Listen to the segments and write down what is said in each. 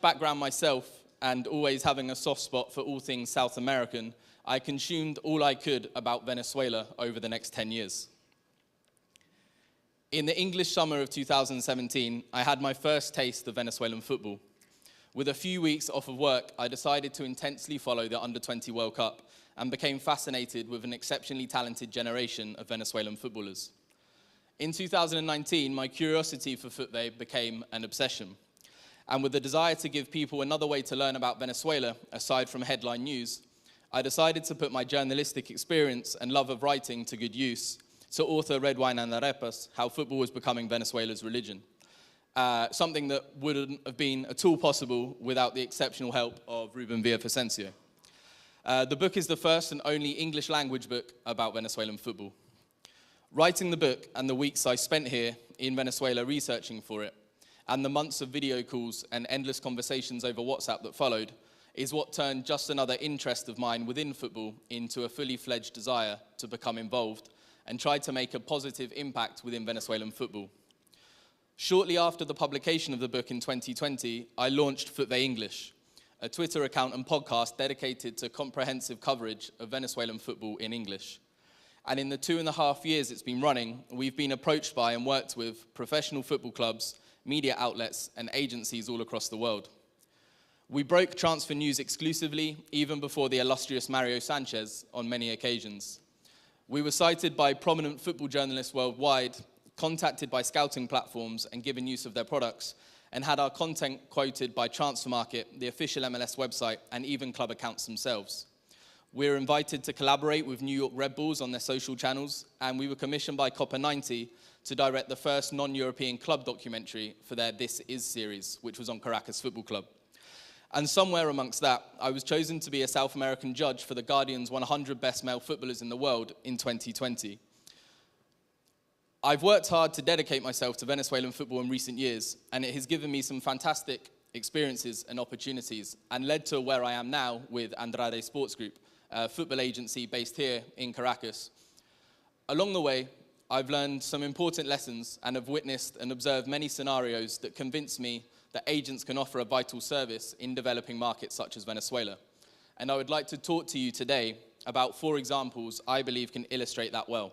Background myself, and always having a soft spot for all things South American, I consumed all I could about Venezuela over the next 10 years. In the English summer of 2017, I had my first taste of Venezuelan football. With a few weeks off of work, I decided to intensely follow the Under-20 World Cup and became fascinated with an exceptionally talented generation of Venezuelan footballers. In 2019, my curiosity for Futbol became an obsession. And with the desire to give people another way to learn about Venezuela, aside from headline news, I decided to put my journalistic experience and love of writing to good use to author Red Wine and Arepas, How Football Was Becoming Venezuela's Religion. Something that wouldn't have been at all possible without the exceptional help of Ruben Villavicencio. The book is the first and only English language book about Venezuelan football. Writing the book and the weeks I spent here in Venezuela researching for it, and the months of video calls and endless conversations over WhatsApp that followed, is what turned just another interest of mine within football into a fully fledged desire to become involved and try to make a positive impact within Venezuelan football. Shortly after the publication of the book in 2020, I launched Futbol English, a Twitter account and podcast dedicated to comprehensive coverage of Venezuelan football in English. And in the 2.5 years it's been running, we've been approached by and worked with professional football clubs, media outlets, and agencies all across the world. We broke transfer news exclusively, even before the illustrious Mario Sanchez on many occasions. We were cited by prominent football journalists worldwide, contacted by scouting platforms and given use of their products, and had our content quoted by Transfermarkt, the official MLS website, and even club accounts themselves. We were invited to collaborate with New York Red Bulls on their social channels, and we were commissioned by Copa 90 to direct the first non-European club documentary for their This Is series, which was on Caracas Football Club. And somewhere amongst that, I was chosen to be a South American judge for the Guardian's 100 Best Male Footballers in the World in 2020. I've worked hard to dedicate myself to Venezuelan football in recent years, and it has given me some fantastic experiences and opportunities, and led to where I am now with ANDRADE Sports Group, a football agency based here in Caracas. Along the way, I've learned some important lessons and have witnessed and observed many scenarios that convince me that agents can offer a vital service in developing markets such as Venezuela. And I would like to talk to you today about 4 examples I believe can illustrate that well.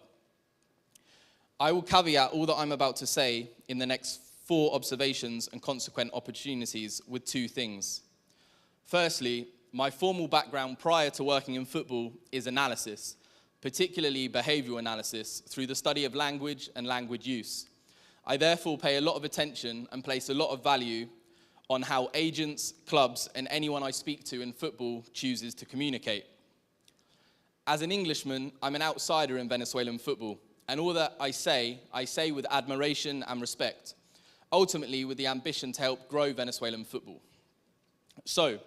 I will caveat all that I'm about to say in the next 4 observations and consequent opportunities with 2 things. Firstly, my formal background prior to working in football is analysis, particularly behavioral analysis, through the study of language and language use. I therefore pay a lot of attention and place a lot of value on how agents, clubs, and anyone I speak to in football chooses to communicate. As an Englishman, I'm an outsider in Venezuelan football, and all that I say with admiration and respect, ultimately with the ambition to help grow Venezuelan football. So,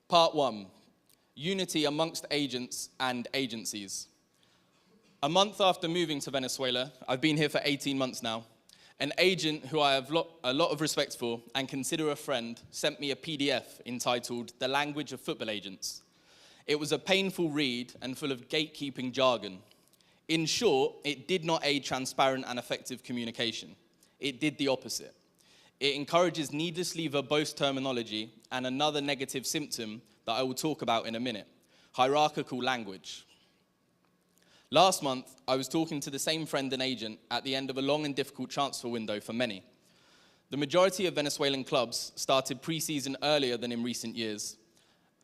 part 1, unity amongst agents and agencies. A month after moving to Venezuela, I've been here for 18 months now, an agent who I have a lot of respect for and consider a friend sent me a PDF entitled The Language of Football Agents. It was a painful read and full of gatekeeping jargon. In short, it did not aid transparent and effective communication. It did the opposite. It encourages needlessly verbose terminology and another negative symptom that I will talk about in a minute, hierarchical language. Last month, I was talking to the same friend and agent at the end of a long and difficult transfer window for many. The majority of Venezuelan clubs started pre-season earlier than in recent years.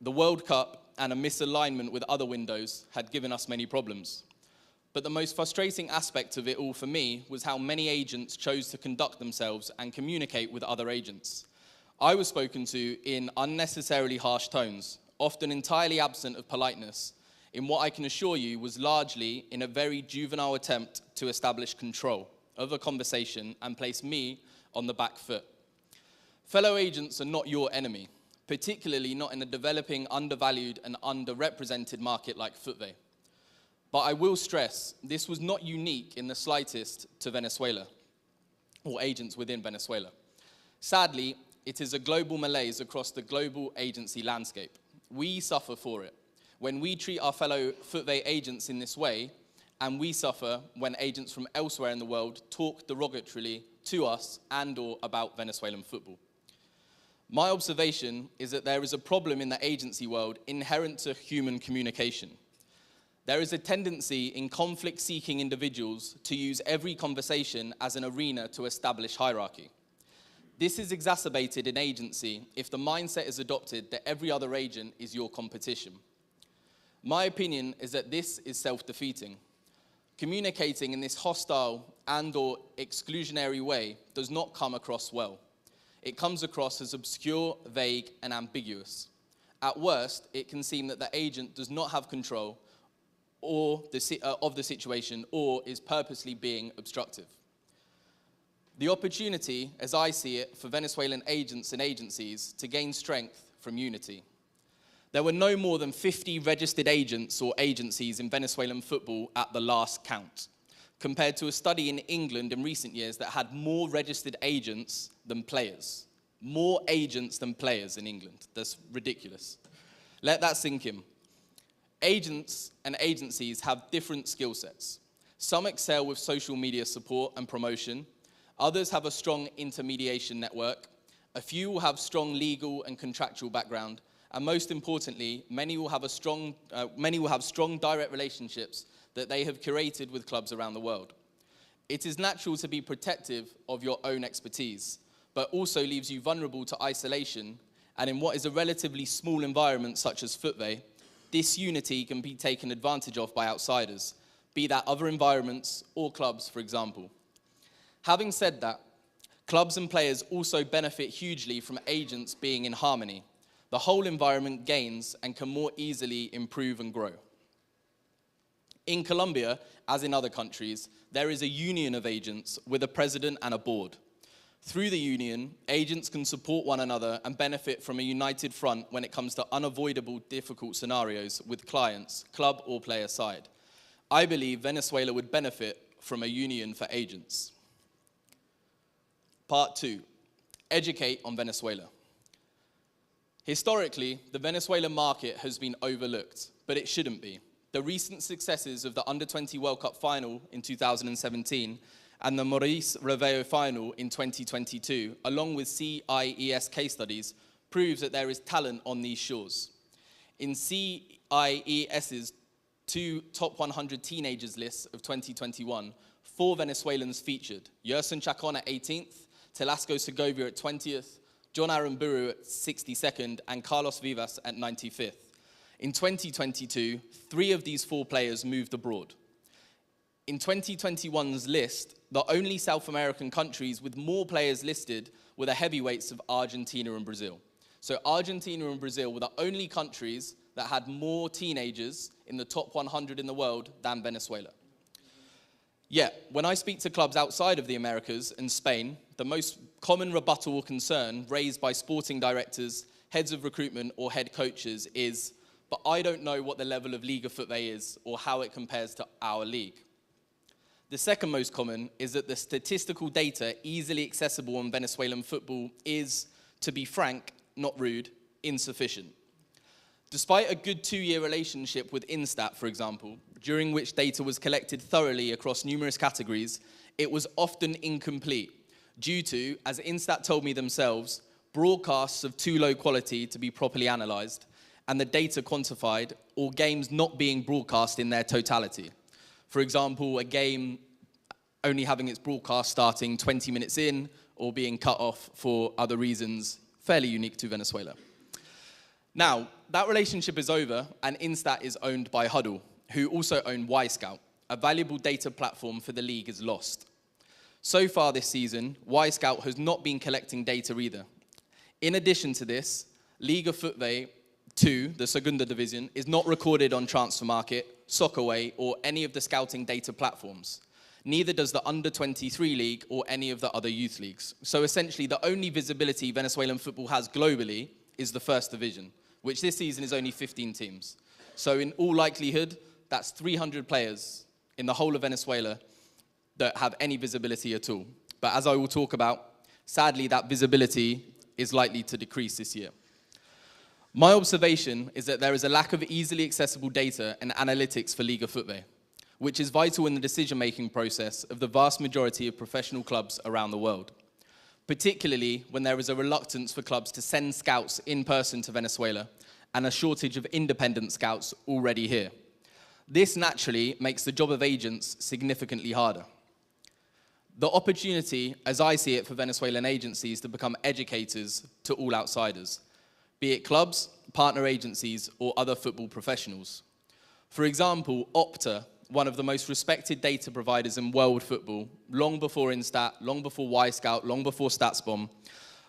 The World Cup and a misalignment with other windows had given us many problems. But the most frustrating aspect of it all for me was how many agents chose to conduct themselves and communicate with other agents. I was spoken to in unnecessarily harsh tones, often entirely absent of politeness, in what I can assure you was largely in a very juvenile attempt to establish control of a conversation and place me on the back foot. Fellow agents are not your enemy, particularly not in a developing, undervalued and underrepresented market like football. But I will stress, this was not unique in the slightest to Venezuela, or agents within Venezuela. Sadly, it is a global malaise across the global agency landscape. We suffer for it when we treat our fellow football agents in this way, and we suffer when agents from elsewhere in the world talk derogatorily to us and or about Venezuelan football. My observation is that there is a problem in the agency world inherent to human communication. There is a tendency in conflict-seeking individuals to use every conversation as an arena to establish hierarchy. This is exacerbated in agency if the mindset is adopted that every other agent is your competition. My opinion is that this is self-defeating. Communicating in this hostile and/or exclusionary way does not come across well. It comes across as obscure, vague, and ambiguous. At worst, it can seem that the agent does not have control of the situation or is purposely being obstructive. The opportunity, as I see it, for Venezuelan agents and agencies to gain strength from unity. There were no more than 50 registered agents or agencies in Venezuelan football at the last count, compared to a study in England in recent years that had more registered agents than players. More agents than players in England. That's ridiculous. Let that sink in. Agents and agencies have different skill sets. Some excel with social media support and promotion. Others have a strong intermediation network. A few will have strong legal and contractual background. And most importantly, many will have strong direct relationships that they have curated with clubs around the world. It is natural to be protective of your own expertise, but also leaves you vulnerable to isolation. And in what is a relatively small environment such as Futbol, this unity can be taken advantage of by outsiders, be that other environments or clubs, for example. Having said that, clubs and players also benefit hugely from agents being in harmony. The whole environment gains and can more easily improve and grow. In Colombia, as in other countries, there is a union of agents with a president and a board. Through the union, agents can support one another and benefit from a united front when it comes to unavoidable difficult scenarios with clients, club or player side. I believe Venezuela would benefit from a union for agents. Part 2, educate on Venezuela. Historically, the Venezuelan market has been overlooked, but it shouldn't be. The recent successes of the Under-20 World Cup final in 2017 and the Maurice Revello final in 2022, along with CIES case studies, proves that there is talent on these shores. In CIES's 2 top 100 teenagers lists of 2021, 4 Venezuelans featured: Yerson Chacon at 18th, Telasco Segovia at 20th, John Aramburu at 62nd, and Carlos Vivas at 95th. In 2022, 3 of these 4 players moved abroad. In 2021's list, the only South American countries with more players listed were the heavyweights of Argentina and Brazil. So Argentina and Brazil were the only countries that had more teenagers in the top 100 in the world than Venezuela. Yet, when I speak to clubs outside of the Americas and Spain, the most common rebuttal or concern raised by sporting directors, heads of recruitment, or head coaches is, but I don't know what the level of Liga Futbol is or how it compares to our league. The second most common is that the statistical data easily accessible on Venezuelan football is, to be frank, not rude, insufficient. Despite a good 2-year relationship with Instat, for example, during which data was collected thoroughly across numerous categories, it was often incomplete due to, as Instat told me themselves, broadcasts of too low quality to be properly analysed and the data quantified, or games not being broadcast in their totality. For example, a game only having its broadcast starting 20 minutes in or being cut off for other reasons fairly unique to Venezuela. Now, that relationship is over and Instat is owned by Huddle, who also own Y-Scout. A valuable data platform for the league is lost. So far this season, Y-Scout has not been collecting data either. In addition to this, Liga Futbol 2, the Segunda Division, is not recorded on Transfermarkt, Soccerway, or any of the scouting data platforms. Neither does the Under-23 League or any of the other youth leagues. So essentially, the only visibility Venezuelan football has globally is the First Division, which this season is only 15 teams. So in all likelihood, that's 300 players in the whole of Venezuela that have any visibility at all. But as I will talk about, sadly, that visibility is likely to decrease this year. My observation is that there is a lack of easily accessible data and analytics for Liga Futbol, which is vital in the decision-making process of the vast majority of professional clubs around the world. particularly when there is a reluctance for clubs to send scouts in person to Venezuela and a shortage of independent scouts already here. This naturally makes the job of agents significantly harder. The opportunity, as I see it, for Venezuelan agencies to become educators to all outsiders, be it clubs, partner agencies, or other football professionals. For example, Opta, one of the most respected data providers in world football, long before Instat, long before Scout, long before StatsBomb,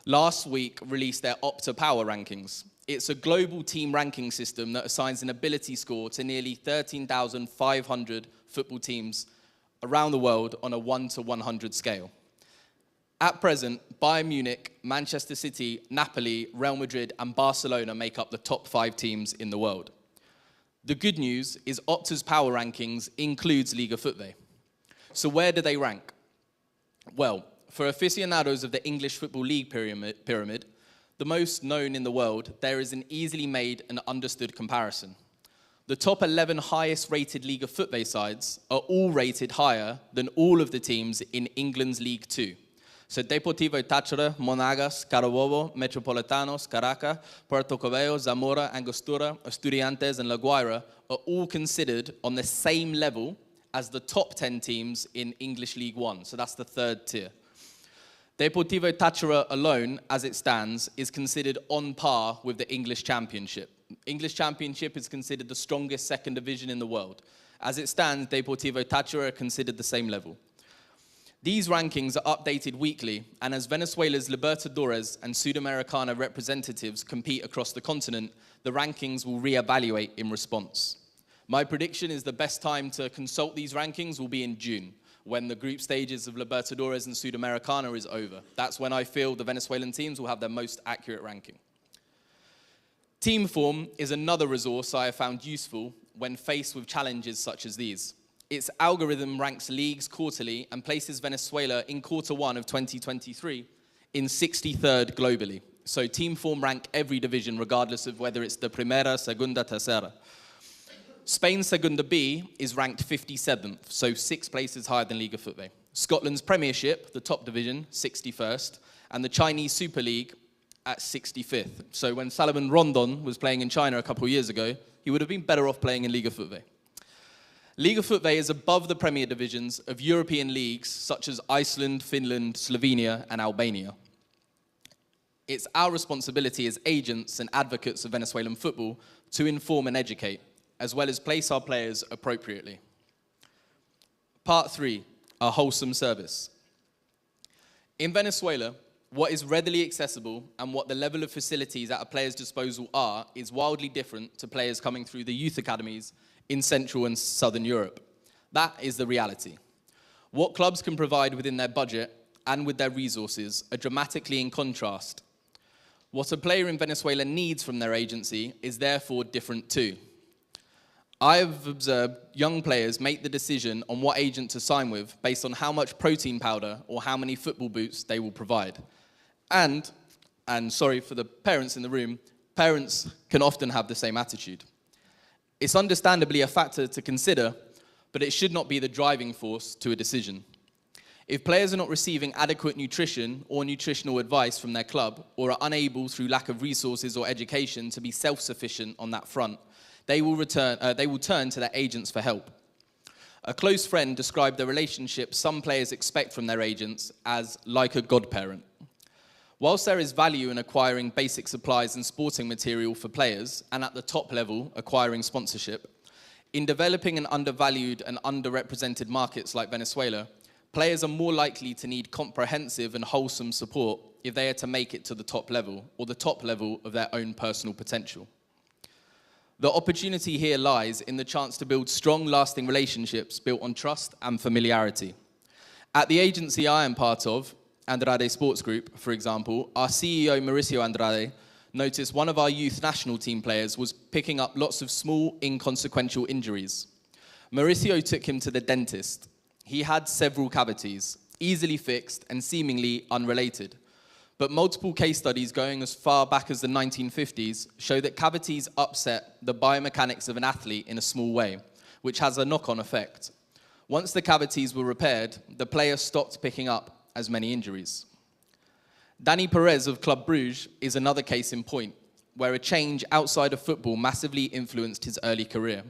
last week released their Opta Power Rankings. It's a global team ranking system that assigns an ability score to nearly 13,500 football teams around the world on a 1 to 100 scale. At present, Bayern Munich, Manchester City, Napoli, Real Madrid, and Barcelona make up the top 5 teams in the world. The good news is Opta's power rankings includes Liga Futbol. So where do they rank? Well, for aficionados of the English Football League pyramid, the most known in the world, there is an easily made and understood comparison. The top 11 highest rated Liga Futbol sides are all rated higher than all of the teams in England's League 2. So Deportivo Táchira, Monagas, Carabobo, Metropolitanos, Caracas, Puerto Cabello, Zamora, Angostura, Estudiantes, and La Guaira are all considered on the same level as the top 10 teams in English League 1. So that's the third tier. Deportivo Táchira alone, as it stands, is considered on par with the English Championship. English Championship is considered the strongest second division in the world. As it stands, Deportivo Táchira are considered the same level. These rankings are updated weekly, and as Venezuela's Libertadores and Sudamericana representatives compete across the continent, the rankings will reevaluate in response. My prediction is the best time to consult these rankings will be in June, when the group stages of Libertadores and Sudamericana is over. That's when I feel the Venezuelan teams will have their most accurate ranking. Team form is another resource I have found useful when faced with challenges such as these. Its algorithm ranks leagues quarterly and places Venezuela in Q1 of 2023 in 63rd globally. So team form rank every division regardless of whether it's the Primera, Segunda, Tercera. Spain's Segunda B is ranked 57th, so 6 places higher than Liga Futbol. Scotland's Premiership, the top division, 61st, and the Chinese Super League at 65th. So when Salomon Rondon was playing in China a couple of years ago, he would have been better off playing in Liga Futbol. Liga Futbol is above the Premier divisions of European leagues such as Iceland, Finland, Slovenia, and Albania. It's our responsibility as agents and advocates of Venezuelan football to inform and educate, as well as place our players appropriately. Part 3, a wholesome service. In Venezuela, what is readily accessible and what the level of facilities at a player's disposal are is wildly different to players coming through the youth academies in Central and Southern Europe. That is the reality. What clubs can provide within their budget and with their resources are dramatically in contrast. What a player in Venezuela needs from their agency is therefore different too. I've observed young players make the decision on what agent to sign with based on how much protein powder or how many football boots they will provide. And sorry for the parents in the room, parents can often have the same attitude. It's understandably a factor to consider, but it should not be the driving force to a decision. If players are not receiving adequate nutrition or nutritional advice from their club, or are unable through lack of resources or education to be self-sufficient on that front, they will turn to their agents for help. A close friend described the relationship some players expect from their agents as like a godparent. Whilst there is value in acquiring basic supplies and sporting material for players, and at the top level, acquiring sponsorship, in developing an undervalued and underrepresented markets like Venezuela, players are more likely to need comprehensive and wholesome support if they are to make it to the top level, or the top level of their own personal potential. The opportunity here lies in the chance to build strong, lasting relationships built on trust and familiarity. At the agency I am part of, ANDRADE Sports Group, for example, our CEO, Mauricio Andrade, noticed one of our youth national team players was picking up lots of small, inconsequential injuries. Mauricio took him to the dentist. He had several cavities, easily fixed and seemingly unrelated. But multiple case studies going as far back as the 1950s show that cavities upset the biomechanics of an athlete in a small way, which has a knock-on effect. Once the cavities were repaired, the player stopped picking up as many injuries. Dani Perez of Club Bruges is another case in point, where a change outside of football massively influenced his early career.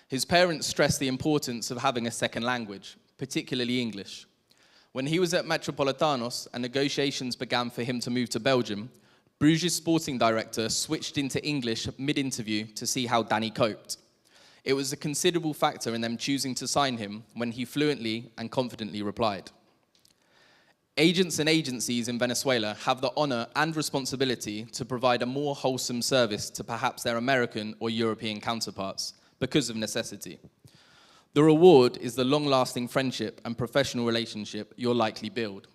His parents stressed the importance of having a second language, particularly English. When he was at Metropolitanos and negotiations began for him to move to Belgium, Bruges' sporting director switched into English mid-interview to see how Dani coped. It was a considerable factor in them choosing to sign him when he fluently and confidently replied. Agents and agencies in Venezuela have the honor and responsibility to provide a more wholesome service to perhaps their American or European counterparts because of necessity. The reward is the long-lasting friendship and professional relationship you'll likely build,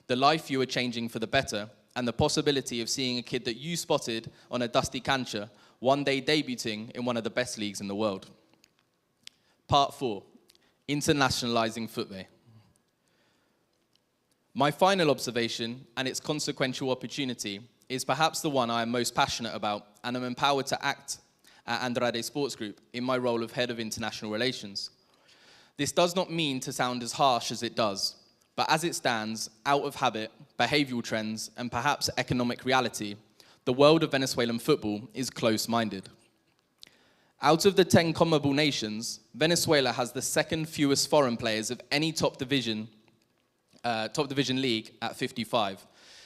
the life you are changing for the better, and the possibility of seeing a kid that you spotted on a dusty cancha one day debuting in one of the best leagues in the world. Part 4, internationalizing football. My final observation and its consequential opportunity is perhaps the one I am most passionate about and am empowered to act at ANDRADE Sports Group in my role of Head of International Relations. This does not mean to sound as harsh as it does, but as it stands, out of habit, behavioral trends, and perhaps economic reality, the world of Venezuelan football is close-minded. Out of the 10 CONMEBOL nations, Venezuela has the second fewest foreign players of any top division league at 55,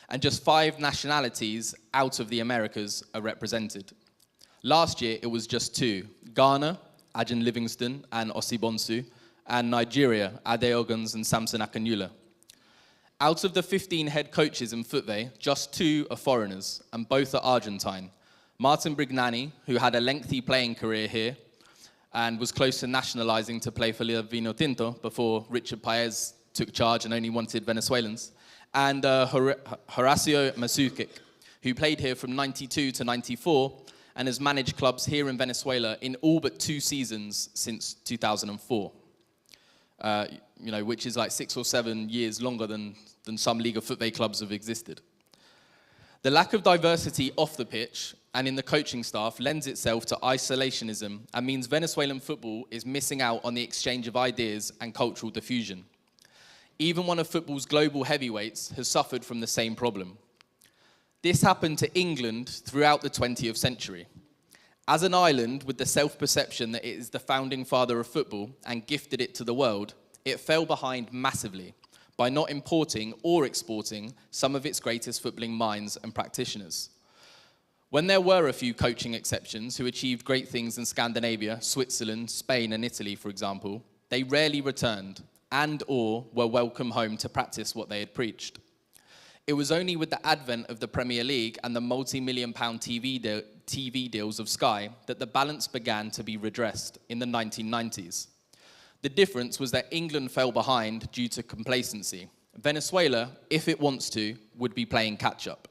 and just 5 nationalities out of the Americas are represented. Last year, it was just 2, Ghana, Ajan Livingston and Osibonsu, and Nigeria, Adeogans and Samson Akanyula. Out of the 15 head coaches in football, just 2 are foreigners, and both are Argentine. Martin Brignani, who had a lengthy playing career here and was close to nationalizing to play for La Vinotinto before Richard Paez took charge and only wanted Venezuelans, and Horacio Masukic, who played here from 92 to 94 and has managed clubs here in Venezuela in all but 2 seasons since 2004. Which is like 6 or 7 years longer than some League of Football clubs have existed. The lack of diversity off the pitch and in the coaching staff lends itself to isolationism and means Venezuelan football is missing out on the exchange of ideas and cultural diffusion. Even one of football's global heavyweights has suffered from the same problem. This happened to England throughout the 20th century. As an island with the self-perception that it is the founding father of football and gifted it to the world, it fell behind massively by not importing or exporting some of its greatest footballing minds and practitioners. When there were a few coaching exceptions who achieved great things in Scandinavia, Switzerland, Spain and Italy, for example, they rarely returned and/or were welcome home to practice what they had preached. It was only with the advent of the Premier League and the multi-million-pound TV deals of Sky that the balance began to be redressed in the 1990s. The difference was that England fell behind due to complacency. Venezuela, if it wants to, would be playing catch-up.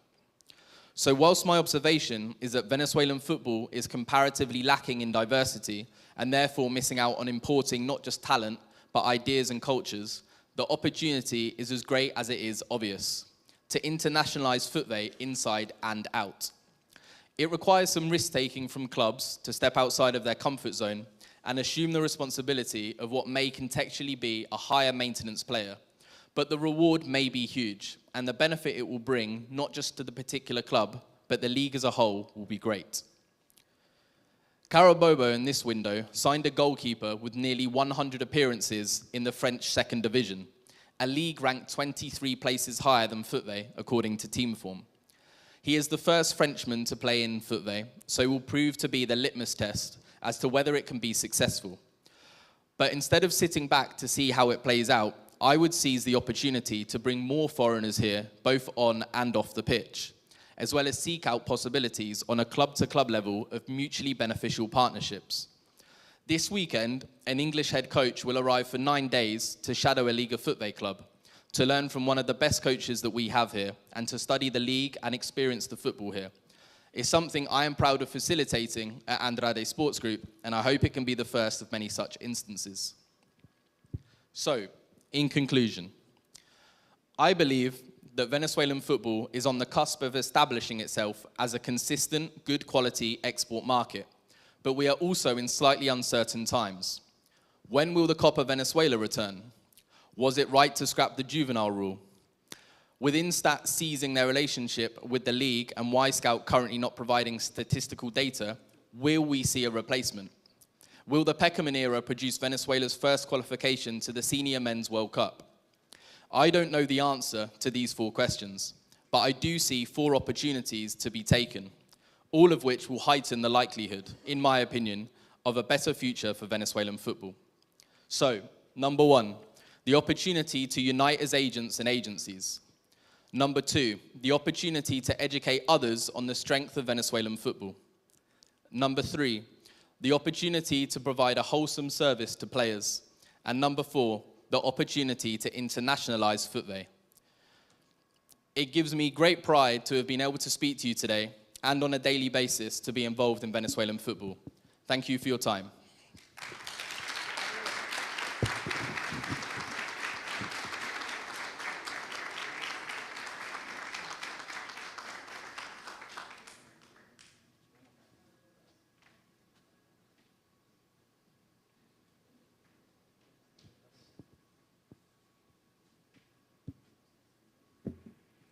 So whilst my observation is that Venezuelan football is comparatively lacking in diversity and therefore missing out on importing not just talent, but ideas and cultures, the opportunity is as great as it is obvious to internationalize football inside and out. It requires some risk-taking from clubs to step outside of their comfort zone and assume the responsibility of what may contextually be a higher maintenance player. But the reward may be huge, and the benefit it will bring, not just to the particular club, but the league as a whole, will be great. Carabobo in this window signed a goalkeeper with nearly 100 appearances in the French second division, a league ranked 23 places higher than football, according to Team Form. He is the first Frenchman to play in football, so will prove to be the litmus test as to whether it can be successful. But instead of sitting back to see how it plays out, I would seize the opportunity to bring more foreigners here, both on and off the pitch, as well as seek out possibilities on a club-to-club level of mutually beneficial partnerships. This weekend, an English head coach will arrive for 9 days to shadow a League of Football club, to learn from one of the best coaches that we have here, and to study the league and experience the football here. It's something I am proud of facilitating at ANDRADE Sports Group, and I hope it can be the first of many such instances. So, in conclusion, I believe that Venezuelan football is on the cusp of establishing itself as a consistent, good quality export market, but we are also in slightly uncertain times. When will the Copa Venezuela return? Was it right to scrap the juvenile rule? With Instat seizing their relationship with the league and Y-Scout currently not providing statistical data, will we see a replacement? Will the Peckerman era produce Venezuela's first qualification to the Senior Men's World Cup? I don't know the answer to these 4 questions, but I do see 4 opportunities to be taken, all of which will heighten the likelihood, in my opinion, of a better future for Venezuelan football. So, number 1, the opportunity to unite as agents and agencies. Number 2, the opportunity to educate others on the strength of Venezuelan football. Number 3, the opportunity to provide a wholesome service to players. And number 4, the opportunity to internationalize football. It gives me great pride to have been able to speak to you today and on a daily basis to be involved in Venezuelan football. Thank you for your time.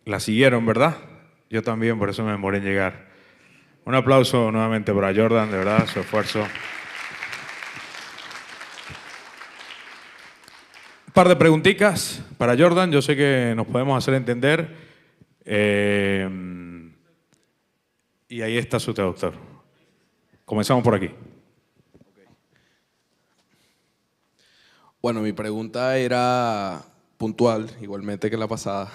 La siguieron, ¿verdad? Yo también, por eso me demoré en llegar. Un aplauso nuevamente para Jordan, de verdad, su esfuerzo. Un par de preguntitas para Jordan, yo sé que nos podemos hacer entender. Y ahí está su traductor. Comenzamos por aquí. Bueno, mi pregunta era puntual, igualmente que la pasada.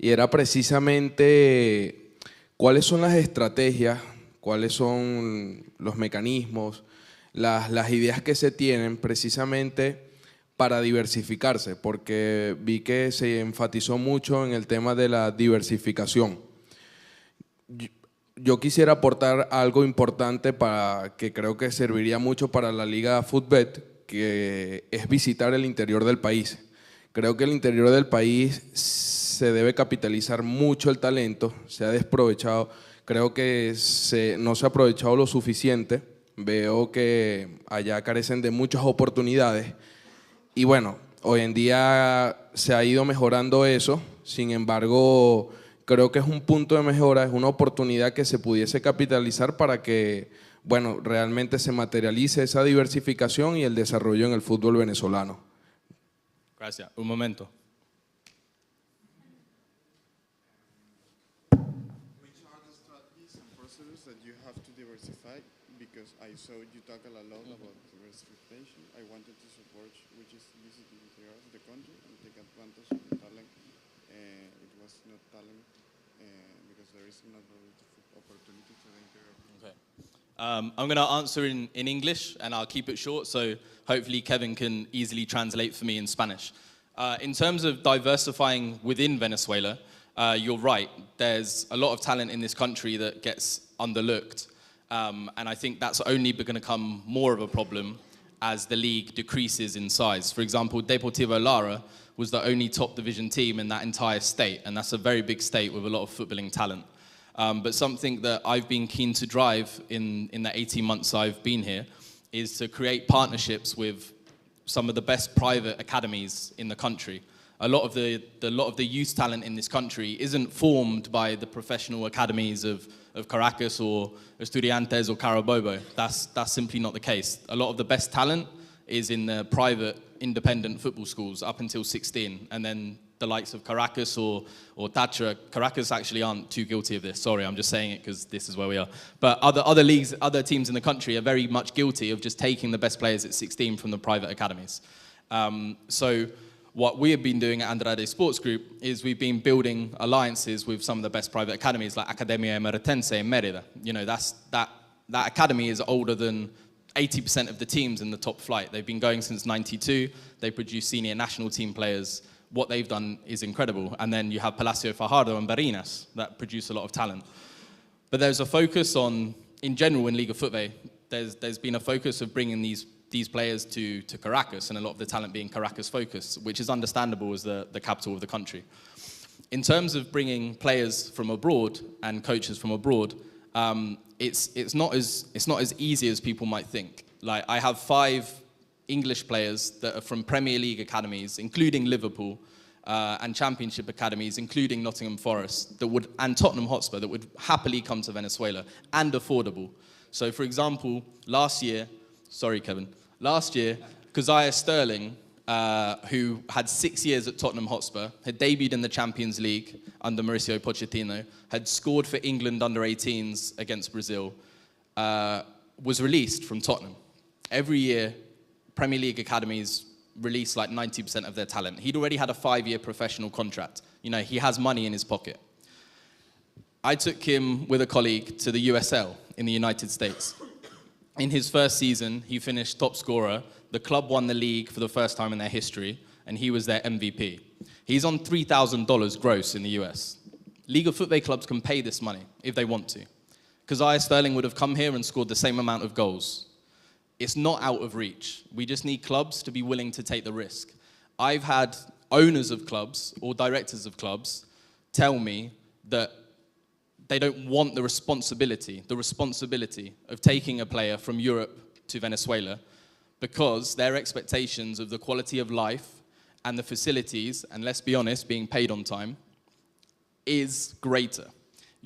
Y era precisamente cuáles son las estrategias, cuáles son los mecanismos, las ideas que se tienen precisamente para diversificarse, porque vi que se enfatizó mucho en el tema de la diversificación. Yo quisiera aportar algo importante para que creo que serviría mucho para la Liga Futbol, que es visitar el interior del país. Creo que el interior del país se debe capitalizar mucho el talento, se ha desprovechado, creo que no se ha aprovechado lo suficiente, veo que allá carecen de muchas oportunidades y bueno, hoy en día se ha ido mejorando eso, sin embargo creo que es un punto de mejora, es una oportunidad que se pudiese capitalizar para que bueno, realmente se materialice esa diversificación y el desarrollo en el fútbol venezolano. Gracias. Un momento. Which are the strategies and procedures that you have to diversify? Because I saw you talk a lot about diversification. I wanted to support, which is visit the interior of the country and take advantage of the talent. It was not talent because there is not opportunity to the interior. Okay. I'm going to answer in English and I'll keep it short, so hopefully Kevin can easily translate for me in Spanish. In terms of diversifying within Venezuela, you're right, there's a lot of talent in this country that gets underlooked. And I think that's only going to become more of a problem as the league decreases in size. For example, Deportivo Lara was the only top division team in that entire state, and that's a very big state with a lot of footballing talent. But something that I've been keen to drive in the 18 months I've been here is to create partnerships with some of the best private academies in the country. A lot of the youth talent in this country isn't formed by the professional academies of Caracas or Estudiantes or Carabobo. That's simply not the case. A lot of the best talent is in the private independent football schools up until 16, and then the likes of Caracas or Táchira. Caracas actually aren't too guilty of this. Sorry, I'm just saying it because this is where we are. But other leagues, other teams in the country are very much guilty of just taking the best players at 16 from the private academies. So what we have been doing at ANDRADE Sports Group is we've been building alliances with some of the best private academies like Academia Emeritense in Mérida. You know, that academy is older than 80% of the teams in the top flight. They've been going since '92. They produce senior national team players. What they've done is incredible. And then you have Palacio Fajardo and Barinas that produce a lot of talent. But there's a focus on, in general in Liga Futbol, there's been a focus of bringing these players to Caracas, and a lot of the talent being Caracas focused, which is understandable as the capital of the country. In terms of bringing players from abroad and coaches from abroad, it's not as easy as people might think. Like, I have 5 English players that are from Premier League academies, including Liverpool, and championship academies, including Nottingham Forest, and Tottenham Hotspur, that would happily come to Venezuela and affordable. So, for example, last year, Keziah Sterling, who had 6 years at Tottenham Hotspur, had debuted in the Champions League under Mauricio Pochettino, had scored for England under-18s against Brazil, was released from Tottenham. Every year, Premier League academies release like 90% of their talent. He'd already had a 5-year professional contract. You know, he has money in his pocket. I took him with a colleague to the USL in the United States. In his first season, he finished top scorer. The club won the league for the first time in their history, and he was their MVP. He's on $3,000 gross in the US. League of Football clubs can pay this money if they want to. Keziah Sterling would have come here and scored the same amount of goals. It's not out of reach. We just need clubs to be willing to take the risk. I've had owners of clubs or directors of clubs tell me that they don't want the responsibility of taking a player from Europe to Venezuela because their expectations of the quality of life and the facilities, and let's be honest, being paid on time, is greater.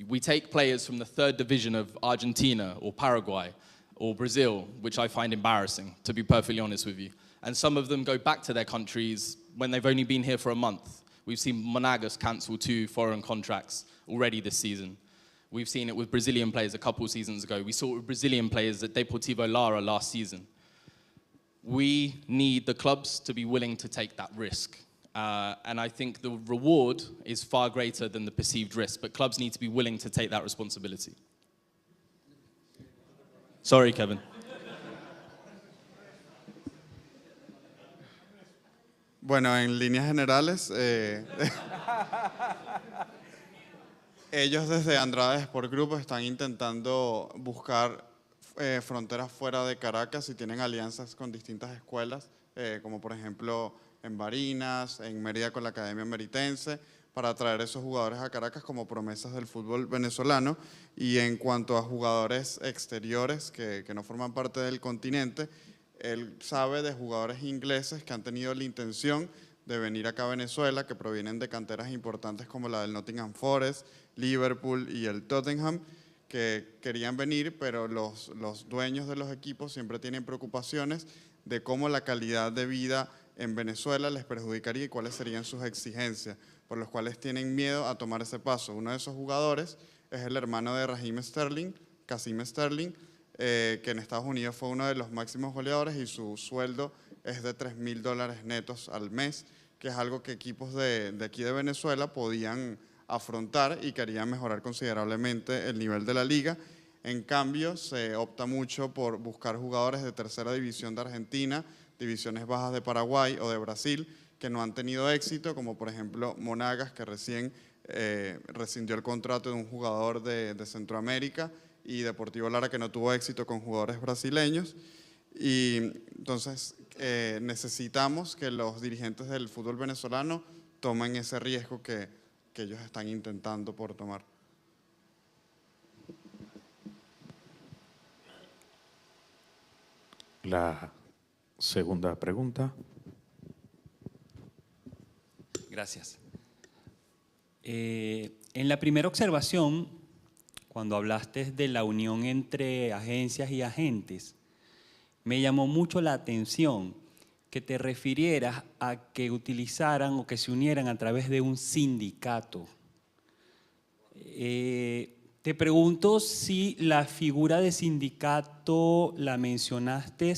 We take players from the 3rd division of Argentina or Paraguay or Brazil, which I find embarrassing, to be perfectly honest with you. And some of them go back to their countries when they've only been here for a month. We've seen Monagas cancel 2 foreign contracts already this season. We've seen it with Brazilian players a couple seasons ago. We saw it with Brazilian players at Deportivo Lara last season. We need the clubs to be willing to take that risk. And I think the reward is far greater than the perceived risk, but clubs need to be willing to take that responsibility. Sorry, Kevin. Bueno, en líneas generales, ellos desde ANDRADE Sport Group están intentando buscar fronteras fuera de Caracas y tienen alianzas con distintas escuelas, como por ejemplo en Barinas, en Mérida con la Academia Meritense, para traer esos jugadores a Caracas como promesas del fútbol venezolano. Y en cuanto a jugadores exteriores que no forman parte del continente, él sabe de jugadores ingleses que han tenido la intención de venir acá a Venezuela, que provienen de canteras importantes como la del Nottingham Forest, Liverpool y el Tottenham, que querían venir, pero los dueños de los equipos siempre tienen preocupaciones de cómo la calidad de vida en Venezuela les perjudicaría y cuáles serían sus exigencias, por los cuales tienen miedo a tomar ese paso. Uno de esos jugadores es el hermano de Raheem Sterling, Kassim Sterling, que en Estados Unidos fue uno de los máximos goleadores y su sueldo es de $3,000 netos al mes, que es algo que equipos de aquí de Venezuela podían afrontar y querían mejorar considerablemente el nivel de la liga. En cambio, se opta mucho por buscar jugadores de tercera división de Argentina, divisiones bajas de Paraguay o de Brasil, que no han tenido éxito, como por ejemplo Monagas, que recién rescindió el contrato de un jugador de Centroamérica, y Deportivo Lara, que no tuvo éxito con jugadores brasileños. Y entonces necesitamos que los dirigentes del fútbol venezolano tomen ese riesgo que ellos están intentando por tomar. La segunda pregunta. Gracias. En la primera observación, cuando hablaste de la unión entre agencias y agentes, me llamó mucho la atención que te refirieras a que utilizaran o que se unieran a través de un sindicato. Te pregunto si la figura de sindicato la mencionaste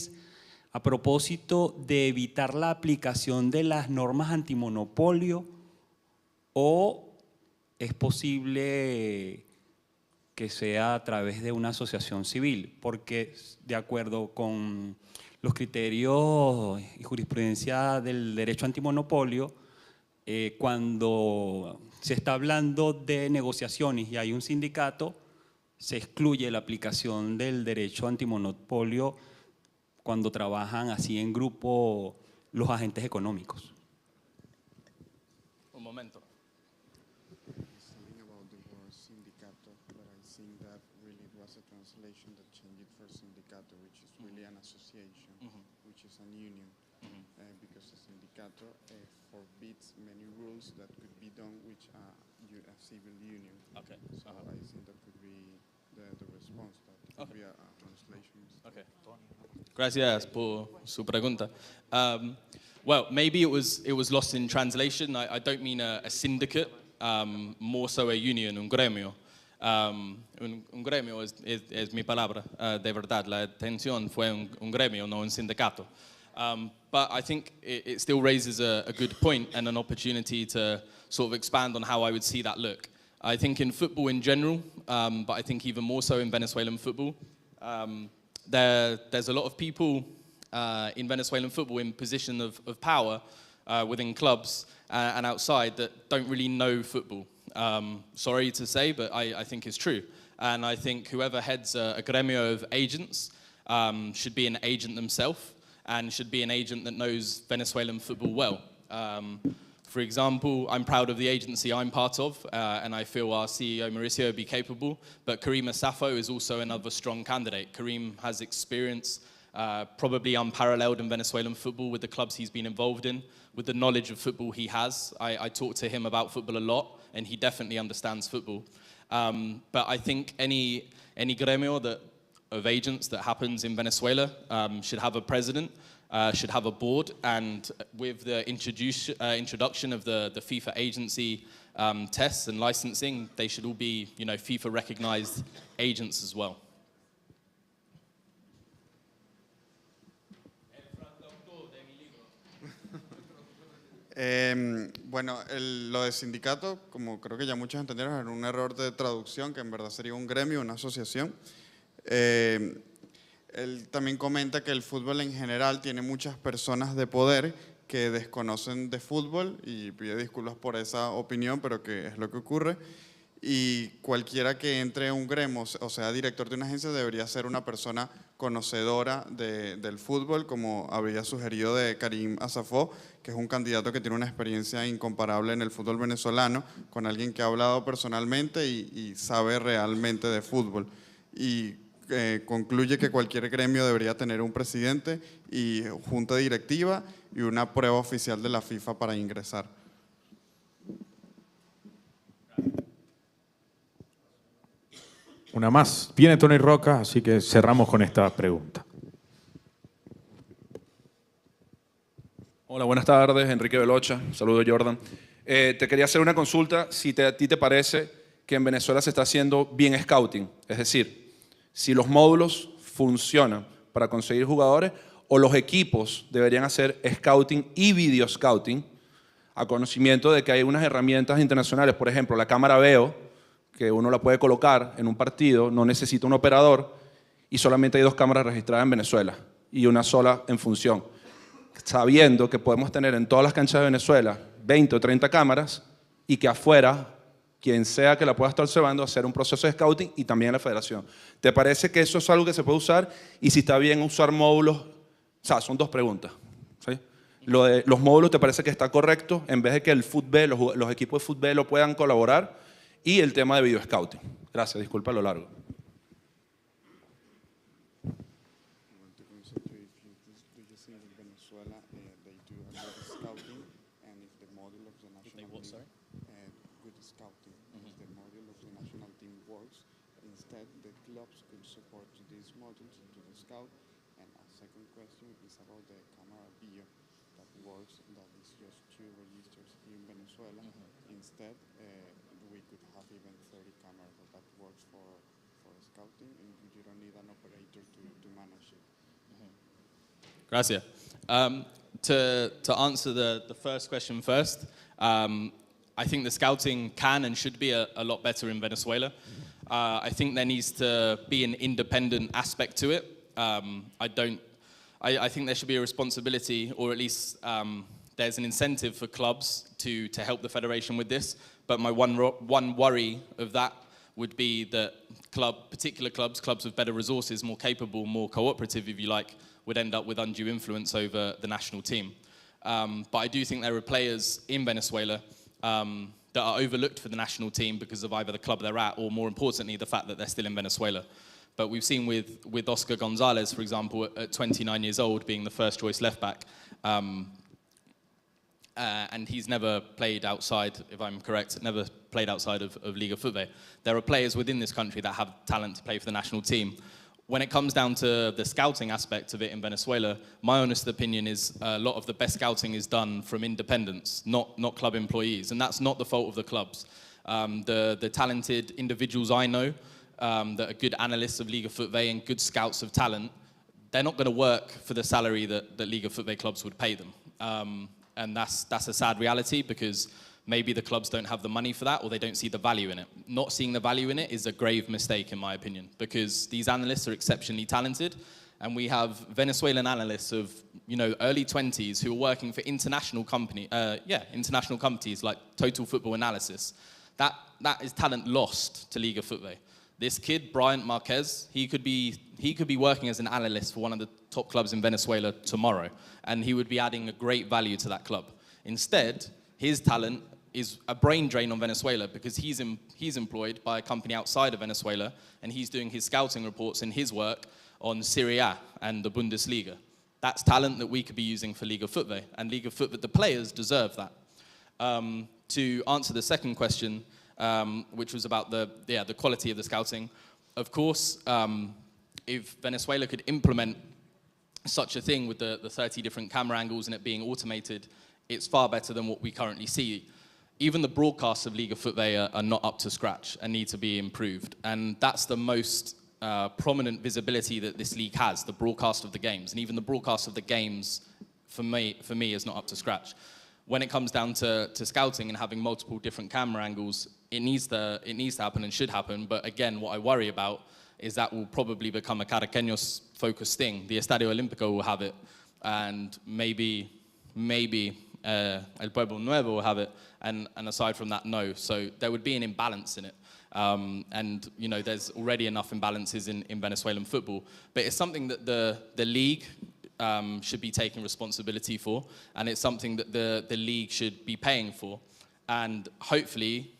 a propósito de evitar la aplicación de las normas antimonopolio, o es posible que sea a través de una asociación civil, porque de acuerdo con los criterios y jurisprudencia del derecho antimonopolio, cuando se está hablando de negociaciones y hay un sindicato, se excluye la aplicación del derecho antimonopolio cuando trabajan así en grupo los agentes económicos. Un momento. because the sindicato forbids many rules that could be done with a civil union. Okay. So I think that could be the response. That could be a translation. Okay. Gracias por su pregunta. Well, maybe it was lost in translation. I don't mean a syndicate, more so a union, un gremio. Un gremio es mi palabra, de verdad. La intención fue un gremio, no un sindicato. But I think it still raises a good point and an opportunity to sort of expand on how I would see that look. I think in football in general, but I think even more so in Venezuelan football, there's a lot of people in Venezuelan football in position of power within clubs and outside that don't really know football. Sorry to say, but I think it's true. And I think whoever heads a gremio of agents should be an agent themselves and should be an agent that knows Venezuelan football well. For example, I'm proud of the agency I'm part of, and I feel our CEO Mauricio would be capable, but Karim Asafo is also another strong candidate. Karim has experience probably unparalleled in Venezuelan football with the clubs he's been involved in, with the knowledge of football he has. I talk to him about football a lot, and he definitely understands football. But I think any gremio of agents that happens in Venezuela should have a president, should have a board, and with the introduction of the FIFA agency tests and licensing, they should all be, FIFA recognized agents as well. Bueno, lo de sindicato, como creo que ya muchos entendieron, era un error de traducción, que en verdad sería un gremio, una asociación. Él también comenta que el fútbol en general tiene muchas personas de poder que desconocen de fútbol y pide disculpas por esa opinión, pero que es lo que ocurre. Y cualquiera que entre a un gremio o sea director de una agencia debería ser una persona conocedora del fútbol, como habría sugerido de Karim Asafo, que es un candidato que tiene una experiencia incomparable en el fútbol venezolano, con alguien que ha hablado personalmente y sabe realmente de fútbol. Y concluye que cualquier gremio debería tener un presidente y junta directiva y una prueba oficial de la FIFA para ingresar. Una más. Viene Tony Roca, así que cerramos con esta pregunta. Hola, buenas tardes. Enrique Velocha. Saludos, Jordan. Te quería hacer una consulta si a ti te parece que en Venezuela se está haciendo bien scouting. Es decir, si los módulos funcionan para conseguir jugadores o los equipos deberían hacer scouting y video scouting a conocimiento de que hay unas herramientas internacionales. Por ejemplo, la cámara VEO, que uno la puede colocar en un partido, no necesita un operador y solamente hay 2 cámaras registradas en Venezuela y una sola en función. Sabiendo que podemos tener en todas las canchas de Venezuela 20 o 30 cámaras y que afuera, quien sea que la pueda estar observando, hacer un proceso de scouting y también la federación. ¿Te parece que eso es algo que se puede usar? Y si está bien usar módulos, o sea, son 2 preguntas. ¿Sí? Lo de los módulos, ¿te parece que está correcto? En vez de que el fútbol, los equipos de fútbol lo puedan colaborar. Y el tema de video scouting. Gracias, disculpa lo largo. We could have even 30 cameras that works for scouting, and you don't need an operator to manage it. Gracias. To answer the first question first, I think the scouting can and should be a lot better in Venezuela. I think there needs to be an independent aspect to it. I think there should be a responsibility, or at least there's an incentive for clubs to help the federation with this. But my one worry of that would be that particular clubs with better resources, more capable, more cooperative, if you like, would end up with undue influence over the national team. But I do think there are players in Venezuela that are overlooked for the national team because of either the club they're at or, more importantly, the fact that they're still in Venezuela. But we've seen with Oscar Gonzalez, for example, at 29 years old, being the first choice left back, and he's never played outside, if I'm correct, never played outside of Liga Futbol. There are players within this country that have talent to play for the national team. When it comes down to the scouting aspect of it in Venezuela, my honest opinion is a lot of the best scouting is done from independents, not club employees, and that's not the fault of the clubs. The talented individuals I know that are good analysts of Liga Futbol and good scouts of talent, they're not going to work for the salary that Liga Futbol clubs would pay them. And that's a sad reality, because maybe the clubs don't have the money for that, or they don't see the value in it. Not seeing the value in it is a grave mistake, in my opinion, because these analysts are exceptionally talented, and we have Venezuelan analysts of early 20s who are working for international companies like Total Football Analysis. That is talent lost to Liga Futbol. This kid, Bryant Marquez, he could be working as an analyst for one of the top clubs in Venezuela tomorrow, and he would be adding a great value to that club. Instead, his talent is a brain drain on Venezuela, because he's employed by a company outside of Venezuela, and he's doing his scouting reports and his work on Serie A and the Bundesliga. That's talent that we could be using for Liga Futbol, and Liga Futbol, the players deserve that. To answer the second question, which was about the quality of the scouting. Of course, if Venezuela could implement such a thing with the 30 different camera angles and it being automated, it's far better than what we currently see. Even the broadcasts of Liga Futbol are not up to scratch and need to be improved. And that's the most prominent visibility that this league has, the broadcast of the games. And even the broadcast of the games, for me is not up to scratch. When it comes down to scouting and having multiple different camera angles, it needs to happen and should happen. But again, what I worry about is that will probably become a Caraqueños-focused thing. The Estadio Olímpico will have it, and maybe El Pueblo Nuevo will have it, and aside from that, no. So there would be an imbalance in it. And there's already enough imbalances in Venezuelan football. But it's something that the league should be taking responsibility for, and it's something that the league should be paying for. And hopefully,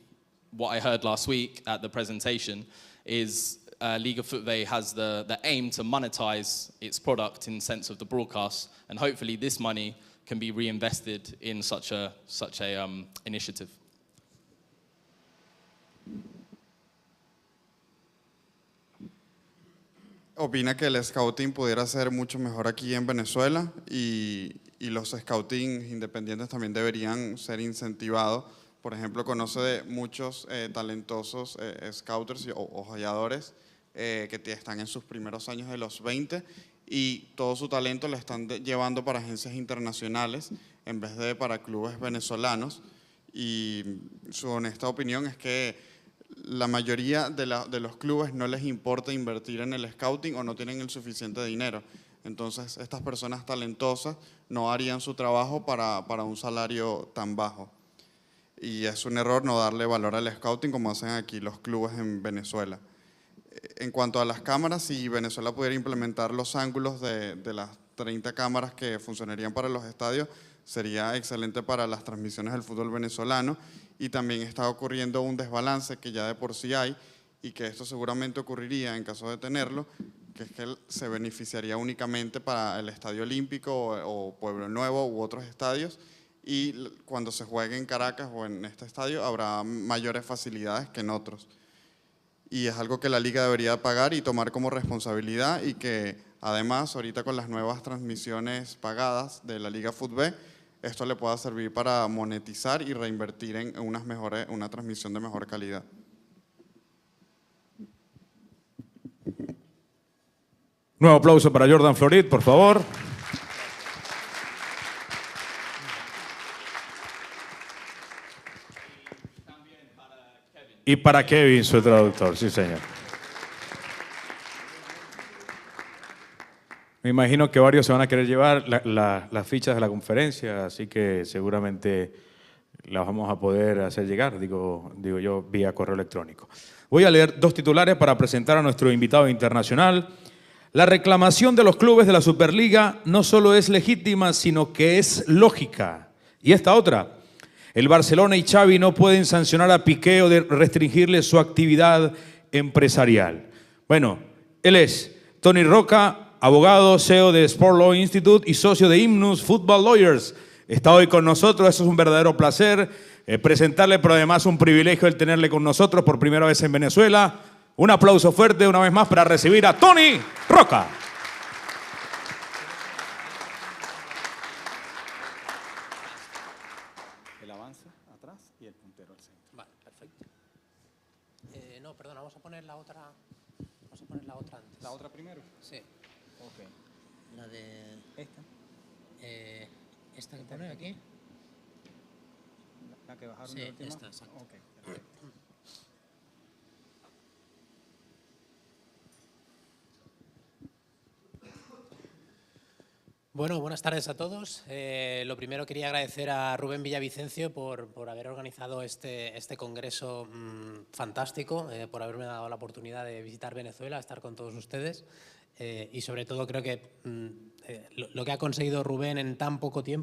what I heard last week at the presentation is Liga Futbol has the aim to monetize its product in sense of the broadcast, and hopefully this money can be reinvested in such a initiative. Opina que el scouting pudiera ser mucho mejor aquí en Venezuela, y los scouting independientes también deberían ser incentivados. Por ejemplo, conoce de muchos talentosos scouters o joyadores que están en sus primeros años de los 20 y todo su talento le están llevando para agencias internacionales en vez de para clubes venezolanos. Y su honesta opinión es que la mayoría de los clubes no les importa invertir en el scouting o no tienen el suficiente dinero. Entonces, estas personas talentosas no harían su trabajo para un salario tan bajo. Y es un error no darle valor al scouting como hacen aquí los clubes en Venezuela. En cuanto a las cámaras, si Venezuela pudiera implementar los ángulos de las 30 cámaras que funcionarían para los estadios, sería excelente para las transmisiones del fútbol venezolano. Y también está ocurriendo un desbalance que ya de por sí hay, y que esto seguramente ocurriría en caso de tenerlo, que es que se beneficiaría únicamente para el Estadio Olímpico o Pueblo Nuevo u otros estadios, y cuando se juegue en Caracas o en este estadio habrá mayores facilidades que en otros. Y es algo que la liga debería pagar y tomar como responsabilidad, y que además ahorita con las nuevas transmisiones pagadas de la Liga Futbol, esto le pueda servir para monetizar y reinvertir en una transmisión de mejor calidad. Nuevo aplauso para Jordan Florit, por favor. Y para Kevin, su traductor, sí señor. Me imagino que varios se van a querer llevar las fichas de la conferencia, así que seguramente las vamos a poder hacer llegar, digo yo, vía correo electrónico. Voy a leer dos titulares para presentar a nuestro invitado internacional. La reclamación de los clubes de la Superliga no solo es legítima, sino que es lógica. Y esta otra: el Barcelona y Xavi no pueden sancionar a Piqué o restringirle su actividad empresarial. Bueno, Él es Tony Roca, abogado, CEO de Sport Law Institute y socio de Hymnus Football Lawyers. Está hoy con nosotros, eso es un verdadero placer presentarle, pero además un privilegio el tenerle con nosotros por primera vez en Venezuela. Un aplauso fuerte una vez más para recibir a Tony Roca. El avance atrás y el puntero al centro. Vale, perfecto. No, perdona, vamos a poner la otra. Vamos a poner la otra antes. ¿La otra primero? Sí. Ok. La de. ¿Esta? Esta que pone aquí. ¿La que bajaron Sí, de la última? esta, exacto. Ok, perfecto. Bueno, buenas tardes a todos. Lo primero quería agradecer a Rubén Villavicencio por haber organizado este congreso fantástico, por haberme dado la oportunidad de visitar Venezuela, estar con todos ustedes y sobre todo creo que lo que ha conseguido Rubén en tan poco tiempo